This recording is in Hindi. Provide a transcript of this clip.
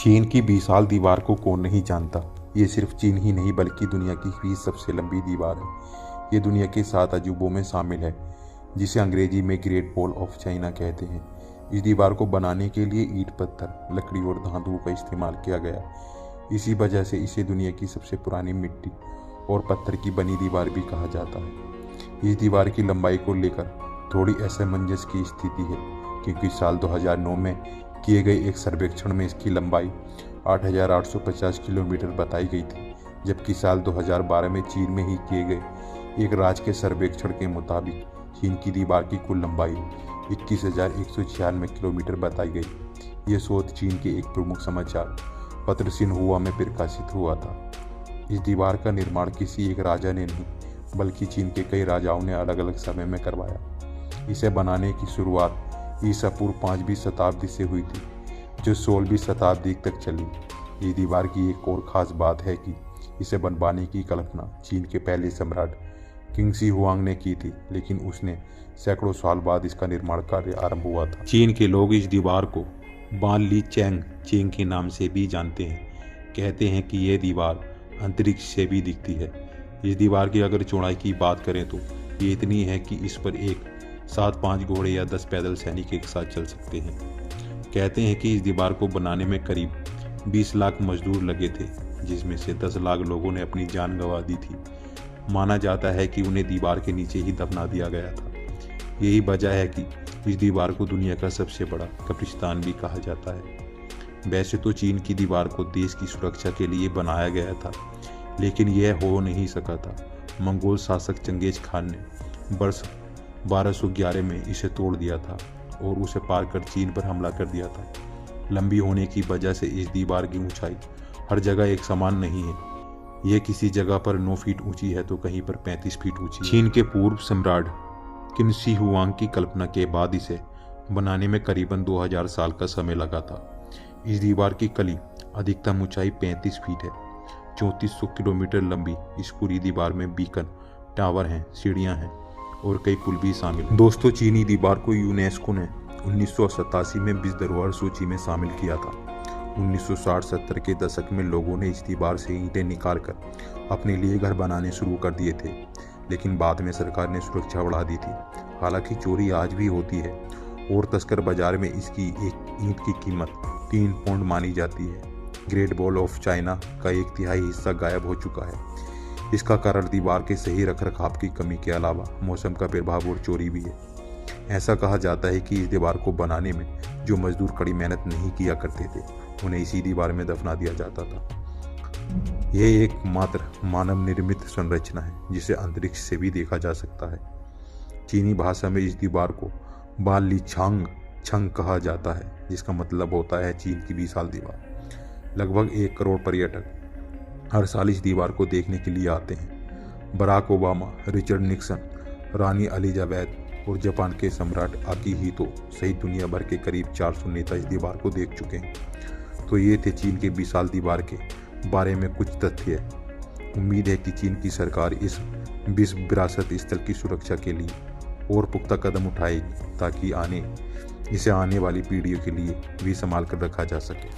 चीन की विशाल दीवार को कौन नहीं जानता। ये सिर्फ चीन ही नहीं बल्कि दुनिया की भी सबसे लंबी दीवार है। ये दुनिया के 7 अजूबों में शामिल है, जिसे अंग्रेजी में ग्रेट वॉल ऑफ चाइना कहते हैं। इस दीवार को बनाने के लिए ईंट, पत्थर, लकड़ी और धातुओं का इस्तेमाल किया गया। इसी वजह से इसे दुनिया की सबसे पुरानी मिट्टी और पत्थर की बनी दीवार भी कहा जाता है। इस दीवार की लंबाई को लेकर थोड़ी असमंजस की स्थिति है, क्योंकि साल 2009 में किए गए एक सर्वेक्षण में इसकी लंबाई 8,850 किलोमीटर बताई गई थी, जबकि साल 2012 में चीन में ही किए गए एक राज्य के सर्वेक्षण के मुताबिक चीन की दीवार की कुल लंबाई 21,196 किलोमीटर बताई गई। ये शोध चीन के एक प्रमुख समाचार पत्र सिन्हुआ में प्रकाशित हुआ था। इस दीवार का निर्माण किसी एक राजा ने नहीं बल्कि चीन के कई राजाओं ने अलग अलग समय में करवाया। इसे बनाने की शुरुआत ईसा पूर्व 5वीं शताब्दी से हुई थी, जो 16वीं शताब्दी तक चली। इस दीवार की एक और ख़ास बात है कि इसे बनवाने की कल्पना चीन के पहले सम्राट किंग शी हुआंग ने की थी, लेकिन उसने सैकड़ों साल बाद इसका निर्माण कार्य आरंभ हुआ था। चीन के लोग इस दीवार को बान ली चैंग चेंग के नाम से भी जानते हैं। कहते हैं कि यह दीवार अंतरिक्ष से भी दिखती है। इस दीवार की अगर चौड़ाई की बात करें तो ये इतनी है कि इस पर एक 7-5 घोड़े या 10 पैदल सैनिक एक साथ चल सकते हैं। कहते हैं कि इस दीवार को बनाने में करीब 20 लाख मजदूर लगे थे, जिसमें से 10 लाख लोगों ने अपनी जान गंवा दी थी। माना जाता है कि उन्हें दीवार के नीचे ही दफना दिया गया था। यही वजह है कि इस दीवार को दुनिया का सबसे बड़ा कब्रिस्तान भी कहा जाता है। वैसे तो चीन की दीवार को देश की सुरक्षा के लिए बनाया गया था, लेकिन यह हो नहीं सका था। मंगोल शासक चंगेज खान ने वर्ष 1211 में इसे तोड़ दिया था और उसे पार कर चीन पर हमला कर दिया था। लंबी होने की वजह से इस दीवार की ऊंचाई हर जगह एक समान नहीं है। यह किसी जगह पर 9 फीट ऊंची है तो कहीं पर 35 फीट ऊंची। चीन के पूर्व सम्राट किन शी हुआंग की कल्पना के बाद इसे बनाने में करीबन 2000 साल का समय लगा था। इस दीवार की कली अधिकतम ऊंचाई 35 फीट है, 3400 किलोमीटर लंबी। इस पूरी दीवार में बीकन, टावर हैं, सीढ़ियां हैं और कई पुल भी शामिल हैं। दोस्तों, चीनी दीवार को यूनेस्को ने 1987 में विश्व धरोहर सूची में शामिल किया था। 1960-70 के दशक में लोगों ने इस दीवार से ईंटें निकालकर अपने लिए घर बनाने शुरू कर दिए थे, लेकिन बाद में सरकार ने सुरक्षा बढ़ा दी थी। हालांकि चोरी आज भी होती है और तस्कर बाजार में इसकी एक ईंट की कीमत 3 पाउंड मानी जाती है। ग्रेट वॉल ऑफ चाइना का 1/3 हिस्सा गायब हो चुका है। इसका कारण दीवार के सही रखरखाव की कमी के अलावा मौसम का प्रभाव और चोरी भी है। ऐसा कहा जाता है कि इस दीवार को बनाने में जो मजदूर कड़ी मेहनत नहीं किया करते थे, उन्हें इसी दीवार में दफना दिया जाता था। यह एकमात्र मानव निर्मित संरचना है जिसे अंतरिक्ष से भी देखा जा सकता है। चीनी भाषा में इस दीवार को बान ली छांग छंग कहा जाता है, जिसका मतलब होता है चीन की विशाल दीवार। लगभग 1 करोड़ पर्यटक हर साल इस दीवार को देखने के लिए आते हैं। बराक ओबामा, रिचर्ड निक्सन, रानी एलिजाबेथ और जापान के सम्राट आकिहितो सहित दुनिया भर के करीब 400 नेता इस दीवार को देख चुके हैं। तो ये थे चीन के विशाल दीवार के बारे में कुछ तथ्य। उम्मीद है कि चीन की सरकार इस विश्व विरासत स्थल की सुरक्षा के लिए और पुख्ता कदम उठाएगी, ताकि इसे आने वाली पीढ़ियों के लिए भी संभाल कर रखा जा सके।